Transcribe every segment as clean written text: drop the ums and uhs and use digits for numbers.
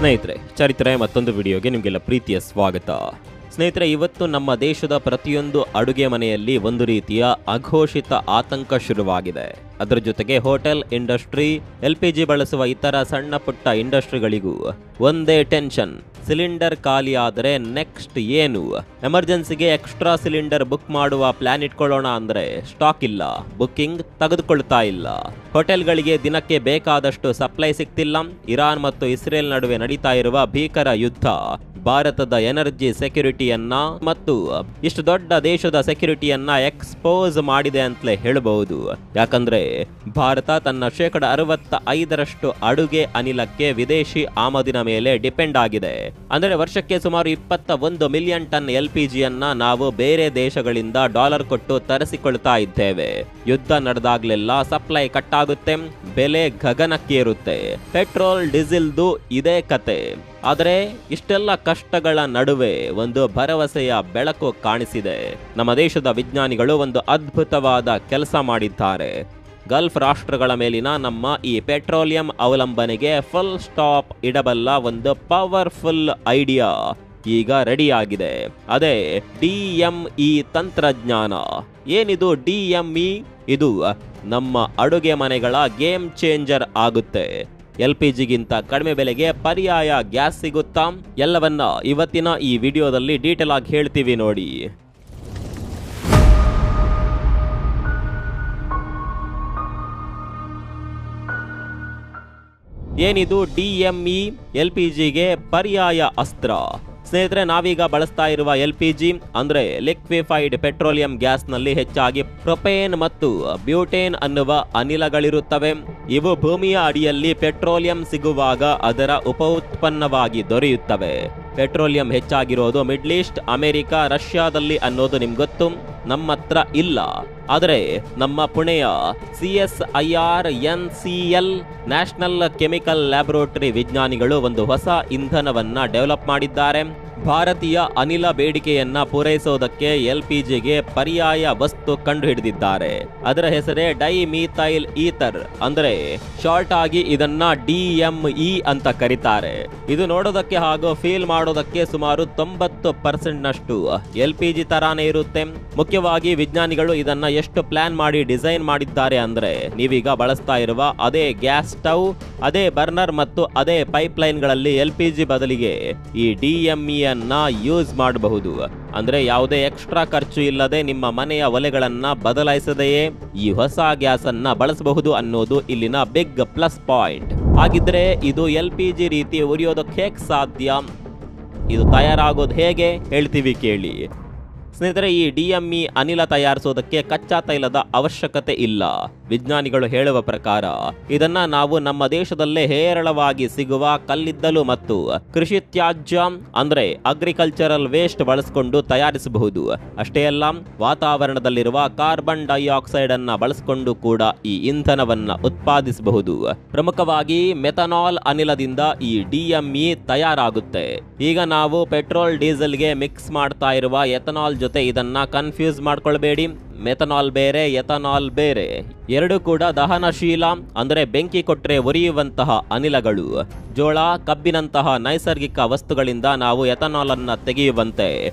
ಸ್ನೇಹಿತರೆ, ಚರಿತ್ರೆ ಮತ್ತೊಂದು ವಿಡಿಯೋಗೆ ನಿಮಗೆಲ್ಲ ಪ್ರೀತಿಯ ಸ್ವಾಗತ. ಸ್ನೇಹಿತರೆ, ಇವತ್ತು ನಮ್ಮ ದೇಶದ ಪ್ರತಿಯೊಂದು ಅಡುಗೆ ಮನೆಯಲ್ಲಿ ಒಂದು ರೀತಿಯ ಅಘೋಷಿತ ಆತಂಕ ಶುರುವಾಗಿದೆ. ಅದರ ಜೊತೆಗೆ ಹೋಟೆಲ್ ಇಂಡಸ್ಟ್ರಿ, LPG ಬಳಸುವ ಇತರ ಸಣ್ಣ ಪುಟ್ಟ ಇಂಡಸ್ಟ್ರಿಗಳಿಗೂ ಒಂದೇ ಟೆನ್ಷನ್. ಸಿಲಿಂಡರ್ ಖಾಲಿ ಆದರೆ ನೆಕ್ಸ್ಟ್ ಏನು? ಎಮರ್ಜೆನ್ಸಿಗೆ ಎಕ್ಸ್ಟ್ರಾ ಸಿಲಿಂಡರ್ ಬುಕ್ ಮಾಡುವ ಪ್ಲಾನ್ ಇಟ್ಕೊಳ್ಳೋಣ ಅಂದ್ರೆ ಸ್ಟಾಕ್ ಇಲ್ಲ, ಬುಕ್ಕಿಂಗ್ ತೆಗೆದುಕೊಳ್ತಾ ಇಲ್ಲ. ಹೋಟೆಲ್ಗಳಿಗೆ ದಿನಕ್ಕೆ ಬೇಕಾದಷ್ಟು ಸಪ್ಲೈ ಸಿಗ್ತಿಲ್ಲ. ಇರಾನ್ ಮತ್ತು ಇಸ್ರೇಲ್ ನಡುವೆ ನಡೀತಾ ಇರುವ ಭೀಕರ ಯುದ್ಧ ಭಾರತದ ಎನರ್ಜಿ ಸೆಕ್ಯೂರಿಟಿಯನ್ನ ಮತ್ತು ಇಷ್ಟು ದೊಡ್ಡ ದೇಶದ ಸೆಕ್ಯೂರಿಟಿಯನ್ನ ಎಕ್ಸ್ಪೋಸ್ ಮಾಡಿದೆ ಅಂತಲೇ ಹೇಳಬಹುದು. ಯಾಕಂದ್ರೆ ಭಾರತ ತನ್ನ 65% ಅಡುಗೆ ಅನಿಲಕ್ಕೆ ವಿದೇಶಿ ಆಮದಿನ ಮೇಲೆ ಡಿಪೆಂಡ್ ಆಗಿದೆ. ಅಂದ್ರೆ ವರ್ಷಕ್ಕೆ ಸುಮಾರು 21 ಮಿಲಿಯನ್ ಟನ್ LPG ಯನ್ನ ನಾವು ಬೇರೆ ದೇಶಗಳಿಂದ ಡಾಲರ್ ಕೊಟ್ಟು ತರಿಸಿಕೊಳ್ತಾ ಇದ್ದೇವೆ. ಯುದ್ಧ ನಡೆದಾಗ್ಲೆಲ್ಲ ಸಪ್ಲೈ ಕಟ್ ಆಗುತ್ತೆ, ಬೆಲೆ ಗಗನಕ್ಕೇರುತ್ತೆ. ಪೆಟ್ರೋಲ್ ಡೀಸೆಲ್ದು ಇದೇ ಕತೆ. ಆದರೆ ಇಷ್ಟೆಲ್ಲ ಕಷ್ಟಗಳ ನಡುವೆ ಒಂದು ಭರವಸೆಯ ಬೆಳಕು ಕಾಣಿಸಿದೆ. ನಮ್ಮ ದೇಶದ ವಿಜ್ಞಾನಿಗಳು ಒಂದು ಅದ್ಭುತವಾದ ಕೆಲಸ ಮಾಡಿದ್ದಾರೆ. ಗಲ್ಫ್ ರಾಷ್ಟ್ರಗಳ ಮೇಲಿನ ನಮ್ಮ ಈ ಪೆಟ್ರೋಲಿಯಂ ಅವಲಂಬನೆಗೆ ಫುಲ್ ಸ್ಟಾಪ್ ಇಡಬಲ್ಲ ಒಂದು ಪವರ್ಫುಲ್ ಐಡಿಯಾ ಈಗ ರೆಡಿಯಾಗಿದೆ. ಅದೇ DME ತಂತ್ರಜ್ಞಾನ. ಏನಿದು DME? ಇದು ನಮ್ಮ ಅಡುಗೆ ಮನೆಗಳ ಗೇಮ್ ಚೇಂಜರ್ ಆಗುತ್ತೆ. LPGಗಿಂತ ಕಡಿಮೆ ಬೆಲೆಗೆ ಪರ್ಯಾಯ ಗ್ಯಾಸ್ ಸಿಗುತ್ತಾ? ಎಲ್ಲವನ್ನ ಇವತ್ತಿನ ಈ ವಿಡಿಯೋದಲ್ಲಿ ಡೀಟೇಲ್ ಆಗಿ ಹೇಳ್ತೀವಿ ನೋಡಿ. ಏನಿದು DME? LPGಗೆ ಪರ್ಯಾಯ ಅಸ್ತ್ರ. ಸ್ನೇಹಿತರೆ, ನಾವೀಗ ಬಳಸ್ತಾ ಇರುವ LPG ಅಂದ್ರೆ ಲಿಕ್ವಿಫೈಡ್ ಪೆಟ್ರೋಲಿಯಂ ಗ್ಯಾಸ್ನಲ್ಲಿ ಹೆಚ್ಚಾಗಿ ಪ್ರೊಪೇನ್ ಮತ್ತು ಬ್ಯೂಟೇನ್ ಅನ್ನುವ ಅನಿಲಗಳಿರುತ್ತವೆ. ಇವು ಭೂಮಿಯ ಅಡಿಯಲ್ಲಿ ಪೆಟ್ರೋಲಿಯಂ ಸಿಗುವಾಗ ಅದರ ಉಪ ಉತ್ಪನ್ನವಾಗಿ ದೊರೆಯುತ್ತವೆ. ಪೆಟ್ರೋಲಿಯಂ ಹೆಚ್ಚಾಗಿರೋದು ಮಿಡ್ಲ್ ಈಸ್ಟ್, ಅಮೆರಿಕ, ರಷ್ಯಾದಲ್ಲಿ ಅನ್ನೋದು ನಿಮ್ಗೆ ಗೊತ್ತು. ನಮ್ಮ ಹತ್ರ ಇಲ್ಲ. ಆದರೆ ನಮ್ಮ ಪುಣೆಯ CSIR NCL national chemical laboratory ವಿಜ್ಞಾನಿಗಳು ಒಂದು ಹೊಸ ಇಂಧನವನ್ನ ಡೆವಲಪ್ ಮಾಡಿದ್ದಾರೆ. ಭಾರತೀಯ ಅನಿಲ ಬೇಡಿಕೆಯನ್ನ ಪೂರೈಸೋದಕ್ಕೆ LPGಗೆ ಪರ್ಯಾಯ ವಸ್ತು ಕಂಡುಹಿಡಿದಿದ್ದಾರೆ. ಅದರ ಹೆಸರೇ ಡೈಮೀಥೈಲ್ ಈಥರ್. ಅಂದ್ರೆ ಶಾರ್ಟ್ ಆಗಿ ಇದನ್ನ DME ಅಂತ ಕರೀತಾರೆ. ಇದು ನೋಡೋದಕ್ಕೆ ಹಾಗೂ ಫೀಲ್ ಮಾಡೋದಕ್ಕೆ ಸುಮಾರು 90% ನಷ್ಟು LPG ತರಾನೇ ಇರುತ್ತೆ. ಮುಖ್ಯವಾಗಿ ವಿಜ್ಞಾನಿಗಳು ಇದನ್ನ ಎಷ್ಟು ಪ್ಲಾನ್ ಮಾಡಿ ಡಿಸೈನ್ ಮಾಡಿದ್ದಾರೆ ಅಂದ್ರೆ, ನೀವೀಗ ಬಳಸ್ತಾ ಇರುವ ಅದೇ ಗ್ಯಾಸ್ ಸ್ಟವ್, ಅದೇ ಬರ್ನರ್ ಮತ್ತು ಅದೇ ಪೈಪ್ಲೈನ್ಗಳಲ್ಲಿ LPG ಬದಲಿಗೆ ಈ DME ಅನ್ನ ಯೂಸ್ ಮಾಡಬಹುದು. ಅಂದ್ರೆ ಯಾವುದೇ ಎಕ್ಸ್ಟ್ರಾ ಖರ್ಚು ಇಲ್ಲದೆ ನಿಮ್ಮ ಮನೆಯ ಒಲೆಗಳನ್ನ ಬದಲಾಯಿಸದೆಯೇ ಈ ಹೊಸ ಗ್ಯಾಸ್ ಅನ್ನ ಬಳಸಬಹುದು ಅನ್ನೋದು ಇಲ್ಲಿನ ಬಿಗ್ ಪ್ಲಸ್ ಪಾಯಿಂಟ್. ಹಾಗಿದ್ರೆ ಇದು LPG ರೀತಿ ಉರಿಯೋದಕ್ಕೆ ಹೇಗೆ ಸಾಧ್ಯ? ಇದು ತಯಾರಾಗೋದು ಹೇಗೆ ಹೇಳ್ತೀವಿ ಕೇಳಿ. ಸ್ನೇಹಿತರೆ, ಈ DME ಅನಿಲ ತಯಾರಿಸೋದಕ್ಕೆ ಕಚ್ಚಾ ತೈಲದ ಅವಶ್ಯಕತೆ ಇಲ್ಲ. ವಿಜ್ಞಾನಿಗಳು ಹೇಳುವ ಪ್ರಕಾರ ಇದನ್ನ ನಾವು ನಮ್ಮ ದೇಶದಲ್ಲೇ ಹೇರಳವಾಗಿ ಸಿಗುವ ಕಲ್ಲಿದ್ದಲು ಮತ್ತು ಕೃಷಿ ತ್ಯಾಜ್ಯ ಅಂದ್ರೆ ಅಗ್ರಿಕಲ್ಚರಲ್ ವೇಸ್ಟ್ ಬಳಸಿಕೊಂಡು ತಯಾರಿಸಬಹುದು. ಅಷ್ಟೇ ಅಲ್ಲ, ವಾತಾವರಣದಲ್ಲಿರುವ ಕಾರ್ಬನ್ ಡೈಆಕ್ಸೈಡ್ ಅನ್ನ ಬಳಸಿಕೊಂಡು ಕೂಡ ಈ ಇಂಧನವನ್ನ ಉತ್ಪಾದಿಸಬಹುದು. ಪ್ರಮುಖವಾಗಿ ಮೆಥನಾಲ್ ಅನಿಲದಿಂದ ಈ DME ತಯಾರಾಗುತ್ತೆ. ಈಗ ನಾವು ಪೆಟ್ರೋಲ್ ಡೀಸೆಲ್ಗೆ ಮಿಕ್ಸ್ ಮಾಡ್ತಾ ಇರುವ ಎಥನಾಲ್ ಜೊತೆ ಇದನ್ನ ಕನ್ಫ್ಯೂಸ್ ಮಾಡ್ಕೊಳ್ಬೇಡಿ. ಮೆಥನಾಲ್ ಬೇರೆ, ಎಥನಾಲ್ ಬೇರೆ. ಎರಡು ಕೂಡ ದಹನಶೀಲ ಅಂದ್ರೆ ಬೆಂಕಿ ಕೊಟ್ರೆ ಉರಿಯುವಂತಹ ಅನಿಲಗಳು. ಜೋಳ, ಕಬ್ಬಿನಂತಹ ನೈಸರ್ಗಿಕ ವಸ್ತುಗಳಿಂದ ನಾವು ಎಥನಾಲ್ ಅನ್ನ ತೆಗೆಯುವಂತೆ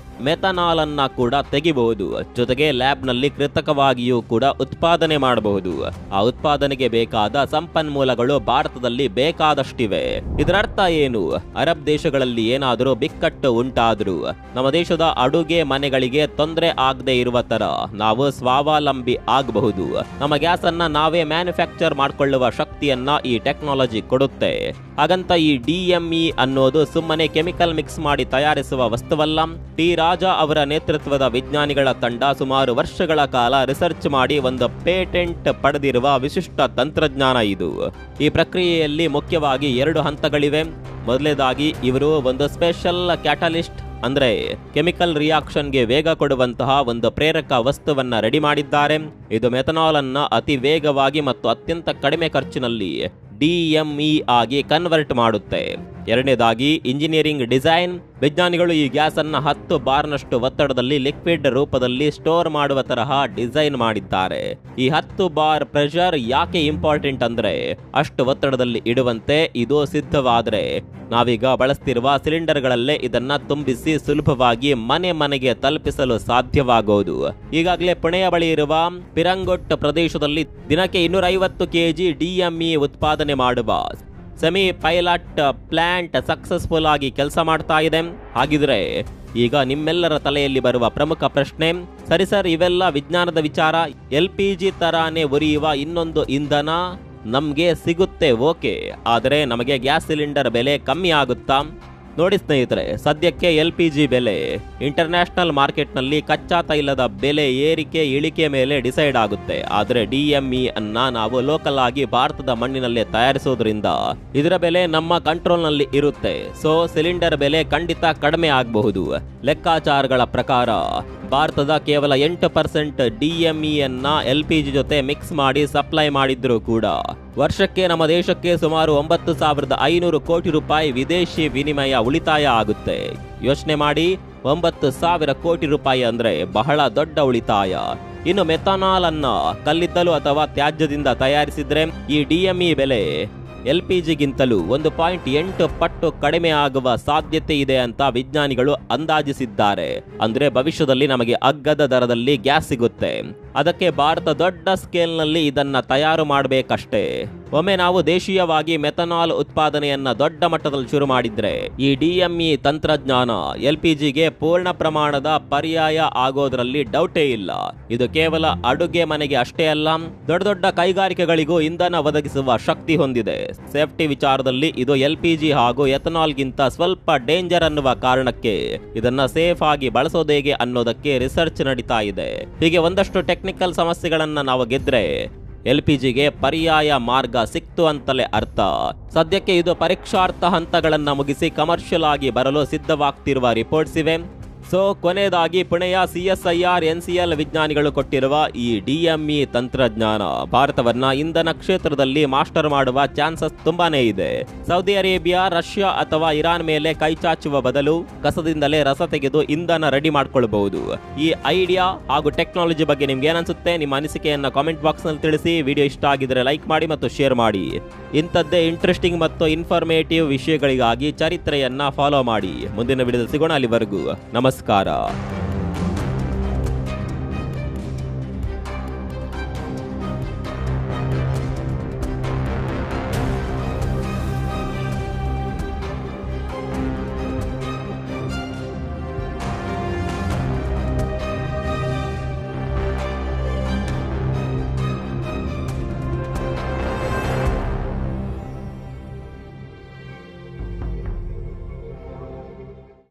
ಮೆಥನಾಲ್ ಅನ್ನ ಕೂಡ ತೆಗಿಬಹುದು. ಜೊತೆಗೆ ಲ್ಯಾಬ್ ನಲ್ಲಿ ಕೃತಕವಾಗಿಯೂ ಕೂಡ ಉತ್ಪಾದನೆ ಮಾಡಬಹುದು. ಆ ಉತ್ಪಾದನೆಗೆ ಬೇಕಾದ ಸಂಪನ್ಮೂಲಗಳು ಭಾರತದಲ್ಲಿ ಬೇಕಾದಷ್ಟಿವೆ. ಇದರರ್ಥ ಏನು? ಅರಬ್ ದೇಶಗಳಲ್ಲಿ ಏನಾದರೂ ಬಿಕ್ಕಟ್ಟು ಉಂಟಾದ್ರೂ ನಮ್ಮ ದೇಶದ ಅಡುಗೆ ಮನೆಗಳಿಗೆ ತೊಂದರೆ ಆಗದೆ ಇರುವ ತರ ನಾವು ಸ್ವಾವಲಂಬಿ ಆಗಬಹುದು. ನಮ್ಮ ಗ್ಯಾಸ್ ಅನ್ನ ನಾವೇ ಮ್ಯಾನುಫ್ಯಾಕ್ಚರ್ ಮಾಡಿಕೊಳ್ಳುವ ಶಕ್ತಿಯನ್ನ ಈ ಟೆಕ್ನಾಲಜಿ ಕೊಡುತ್ತೆ. ಹಾಗಂತ ಈ DME ಅನ್ನೋದು ಸುಮ್ಮನೆ ಕೆಮಿಕಲ್ ಮಿಕ್ಸ್ ಮಾಡಿ ತಯಾರಿಸುವ ವಸ್ತುವಲ್ಲ. T ರಾಜಾ ಅವರ ನೇತೃತ್ವದ ವಿಜ್ಞಾನಿಗಳ ತಂಡ ಸುಮಾರು ವರ್ಷಗಳ ಕಾಲ ರಿಸರ್ಚ್ ಮಾಡಿ ಒಂದು ಪೇಟೆಂಟ್ ಪಡೆದಿರುವ ವಿಶಿಷ್ಟ ತಂತ್ರಜ್ಞಾನ ಇದು. ಈ ಪ್ರಕ್ರಿಯೆಯಲ್ಲಿ ಮುಖ್ಯವಾಗಿ 2 ಹಂತಗಳಿವೆ. ಮೊದಲನೇದಾಗಿ ಇವರು ಒಂದು ಸ್ಪೆಷಲ್ ಕ್ಯಾಟಲಿಸ್ಟ್ ಅಂದ್ರೆ ಕೆಮಿಕಲ್ ರಿಯಾಕ್ಷನ್ಗೆ ವೇಗ ಕೊಡುವಂತಹ ಒಂದು ಪ್ರೇರಕ ವಸ್ತುವನ್ನ ರೆಡಿ ಮಾಡಿದ್ದಾರೆ. ಇದು ಮೆಥನಾಲ್ ಅನ್ನ ಅತಿ ವೇಗವಾಗಿ ಮತ್ತು ಅತ್ಯಂತ ಕಡಿಮೆ ಖರ್ಚಿನಲ್ಲಿ DME ಆಗಿ ಕನ್ವರ್ಟ್ ಮಾಡುತ್ತೆ. ಎರಡನೇದಾಗಿ ಇಂಜಿನಿಯರಿಂಗ್ ಡಿಸೈನ್. ವಿಜ್ಞಾನಿಗಳು ಈ ಗ್ಯಾಸ್ ಅನ್ನ 10 ಬಾರ್ನಷ್ಟು ಒತ್ತಡದಲ್ಲಿ ಲಿಕ್ವಿಡ್ ರೂಪದಲ್ಲಿ ಸ್ಟೋರ್ ಮಾಡುವ ತರಹ ಡಿಸೈನ್ ಮಾಡಿದ್ದಾರೆ. ಈ 10 ಬಾರ್ ಪ್ರೆಷರ್ ಯಾಕೆ ಇಂಪಾರ್ಟೆಂಟ್ ಅಂದ್ರೆ, ಅಷ್ಟು ಒತ್ತಡದಲ್ಲಿ ಇಡುವಂತೆ ಇದು ಸಿದ್ಧವಾದ್ರೆ ನಾವೀಗ ಬಳಸ್ತಿರುವ ಸಿಲಿಂಡರ್ಗಳಲ್ಲೇ ಇದನ್ನ ತುಂಬಿಸಿ ಸುಲಭವಾಗಿ ಮನೆಗೆ ತಲುಪಿಸಲು ಸಾಧ್ಯವಾಗುವುದು. ಈಗಾಗಲೇ ಪುಣೆಯ ಬಳಿ ಇರುವ ಪಿರಂಗೊಟ್ ಪ್ರದೇಶದಲ್ಲಿ ದಿನಕ್ಕೆ 250 kg DME ಉತ್ಪಾದನೆ ಮಾಡುವ ಸೆಮಿ ಪೈಲಟ್ ಪ್ಲಾಂಟ್ ಸಕ್ಸಸ್ಫುಲ್ ಆಗಿ ಕೆಲಸ ಮಾಡ್ತಾ ಇದೆ. ಹಾಗಿದ್ರೆ ಈಗ ನಿಮ್ಮೆಲ್ಲರ ತಲೆಯಲ್ಲಿ ಬರುವ ಪ್ರಮುಖ ಪ್ರಶ್ನೆ, ಸರಿ ಸರ್, ಇವೆಲ್ಲ ವಿಜ್ಞಾನದ ವಿಚಾರ, LPG ತರಾನೇ ಉರಿಯುವ ಇನ್ನೊಂದು ಇಂಧನ ನಮ್ಗೆ ಸಿಗುತ್ತೆ, ಓಕೆ, ಆದರೆ ನಮಗೆ ಗ್ಯಾಸ್ ಸಿಲಿಂಡರ್ ಬೆಲೆ ಕಮ್ಮಿ ಆಗುತ್ತಾ? ನೋಡಿ ಸ್ನೇಹಿತರೆ, ಸದ್ಯಕ್ಕೆ LPG ಬೆಲೆ ಇಂಟರ್ನ್ಯಾಷನಲ್ ಮಾರ್ಕೆಟ್ನಲ್ಲಿ ಕಚ್ಚಾ ತೈಲದ ಬೆಲೆ ಏರಿಕೆ ಇಳಿಕೆ ಮೇಲೆ ಡಿಸೈಡ್ ಆಗುತ್ತೆ. ಆದರೆ DME ಅನ್ನ ನಾವು ಲೋಕಲ್ ಆಗಿ ಭಾರತದ ಮಣ್ಣಿನಲ್ಲೇ ತಯಾರಿಸೋದ್ರಿಂದ ಇದರ ಬೆಲೆ ನಮ್ಮ ಕಂಟ್ರೋಲ್ ನಲ್ಲಿ ಇರುತ್ತೆ. ಸೊ ಸಿಲಿಂಡರ್ ಬೆಲೆ ಖಂಡಿತ ಕಡಿಮೆ ಆಗಬಹುದು. ಲೆಕ್ಕಾಚಾರಗಳ ಪ್ರಕಾರ ಭಾರತದ ಕೇವಲ 8% DME ಅನ್ನ LPG ಜೊತೆ ಮಿಕ್ಸ್ ಮಾಡಿ ಸಪ್ಲೈ ಮಾಡಿದ್ರು ಕೂಡ ವರ್ಷಕ್ಕೆ ನಮ್ಮ ದೇಶಕ್ಕೆ ಸುಮಾರು 9,500 ಕೋಟಿ ರೂಪಾಯಿ ವಿದೇಶಿ ವಿನಿಮಯ ಉಳಿತಾಯ ಆಗುತ್ತೆ. ಯೋಚನೆ ಮಾಡಿ, 9,000 ಕೋಟಿ ರೂಪಾಯಿ ಅಂದ್ರೆ ಬಹಳ ದೊಡ್ಡ ಉಳಿತಾಯ. ಇನ್ನು ಮೆಥನಾಲ್ ಅನ್ನ ಕಲ್ಲಿದ್ದಲು ಅಥವಾ ತ್ಯಾಜ್ಯದಿಂದ ತಯಾರಿಸಿದ್ರೆ ಈ DME ಬೆಲೆ LPGಗಿಂತಲೂ 1.8 ಪಟ್ಟು ಕಡಿಮೆ ಆಗುವ ಸಾಧ್ಯತೆ ಇದೆ ಅಂತ ವಿಜ್ಞಾನಿಗಳು ಅಂದಾಜಿಸಿದ್ದಾರೆ. ಅಂದ್ರೆ ಭವಿಷ್ಯದಲ್ಲಿ ನಮಗೆ ಅಗ್ಗದ ದರದಲ್ಲಿ ಗ್ಯಾಸ್ ಸಿಗುತ್ತೆ. ಅದಕ್ಕೆ ಭಾರತ ದೊಡ್ಡ ಸ್ಕೇಲ್ ನಲ್ಲಿ ಇದನ್ನ ತಯಾರು ಮಾಡಬೇಕಷ್ಟೇ. ಒಮ್ಮೆ ನಾವು ದೇಶೀಯವಾಗಿ ಮೆಥನಾಲ್ ಉತ್ಪಾದನೆಯನ್ನ ದೊಡ್ಡ ಮಟ್ಟದಲ್ಲಿ ಶುರು ಮಾಡಿದ್ರೆ ಈ DME ತಂತ್ರಜ್ಞಾನ LPGಗೆ ಪೂರ್ಣ ಪ್ರಮಾಣದ ಪರ್ಯಾಯ ಆಗೋದ್ರಲ್ಲಿ ಡೌಟೇ ಇಲ್ಲ. ಇದು ಕೇವಲ ಅಡುಗೆ ಮನೆಗೆ ಅಷ್ಟೇ ಅಲ್ಲ, ದೊಡ್ಡ ದೊಡ್ಡ ಕೈಗಾರಿಕೆಗಳಿಗೂ ಇಂಧನ ಒದಗಿಸುವ ಶಕ್ತಿ ಹೊಂದಿದೆ. ಸೇಫ್ಟಿ ವಿಚಾರದಲ್ಲಿ ಇದು LPG ಹಾಗೂ ಎಥನಾಲ್ಗಿಂತ ಸ್ವಲ್ಪ ಡೇಂಜರ್ ಅನ್ನುವ ಕಾರಣಕ್ಕೆ ಇದನ್ನ ಸೇಫ್ ಆಗಿ ಬಳಸೋದೇಗೆ ಅನ್ನೋದಕ್ಕೆ ರಿಸರ್ಚ್ ನಡೀತಾ ಇದೆ. ಹೀಗೆ ಒಂದಷ್ಟು ಟೆಕ್ನಿಕಲ್ ಸಮಸ್ಯೆಗಳನ್ನ ನಾವು ಗೆದ್ರೆ LPGಗೆ ಪರ್ಯಾಯ ಮಾರ್ಗ ಸಿಕ್ತು ಅಂತಲೇ ಅರ್ಥ. ಸದ್ಯಕ್ಕೆ ಇದು ಪರೀಕ್ಷಾರ್ಥ ಹಂತಗಳನ್ನ ಮುಗಿಸಿ ಕಮರ್ಷಿಯಲ್ ಆಗಿ ಬರಲು ಸಿದ್ಧವಾಗ್ತಿರುವ ರಿಪೋರ್ಟ್ಸ್ ಇವೆ. ಸೊ ಕೊನೆಯದಾಗಿ ಪುಣೆಯ CSIR NCL ವಿಜ್ಞಾನಿಗಳು ಕೊಟ್ಟಿರುವ ಈ DME ತಂತ್ರಜ್ಞಾನ ಭಾರತವನ್ನ ಇಂಧನ ಕ್ಷೇತ್ರದಲ್ಲಿ ಮಾಸ್ಟರ್ ಮಾಡುವ ಚಾನ್ಸಸ್ ತುಂಬಾನೇ ಇದೆ. ಸೌದಿ ಅರೇಬಿಯಾ, ರಷ್ಯಾ ಅಥವಾ ಇರಾನ್ ಮೇಲೆ ಕೈ ಚಾಚುವ ಬದಲು ಕಸದಿಂದಲೇ ರಸ ತೆಗೆದು ಇಂಧನ ರೆಡಿ ಮಾಡ್ಕೊಳ್ಬಹುದು. ಈ ಐಡಿಯಾ ಹಾಗೂ ಟೆಕ್ನಾಲಜಿ ಬಗ್ಗೆ ನಿಮ್ಗೆ ಏನನ್ಸುತ್ತೆ? ನಿಮ್ಮ ಅನಿಸಿಕೆಯನ್ನ ಕಾಮೆಂಟ್ ಬಾಕ್ಸ್ ನಲ್ಲಿ ತಿಳಿಸಿ. ವಿಡಿಯೋ ಇಷ್ಟ ಆಗಿದ್ರೆ ಲೈಕ್ ಮಾಡಿ ಮತ್ತು ಶೇರ್ ಮಾಡಿ. ಇಂಥದ್ದೇ ಇಂಟ್ರೆಸ್ಟಿಂಗ್ ಮತ್ತು ಇನ್ಫಾರ್ಮೇಟಿವ್ ವಿಷಯಗಳಿಗಾಗಿ ಚರಿತ್ರೆಯನ್ನ ಫಾಲೋ ಮಾಡಿ. ಮುಂದಿನ ವಿಡಿಯೋದಲ್ಲಿ ಸಿಗೋಣ. ಅಲ್ಲಿವರೆಗೂ ನಮಸ್ಕಾರ.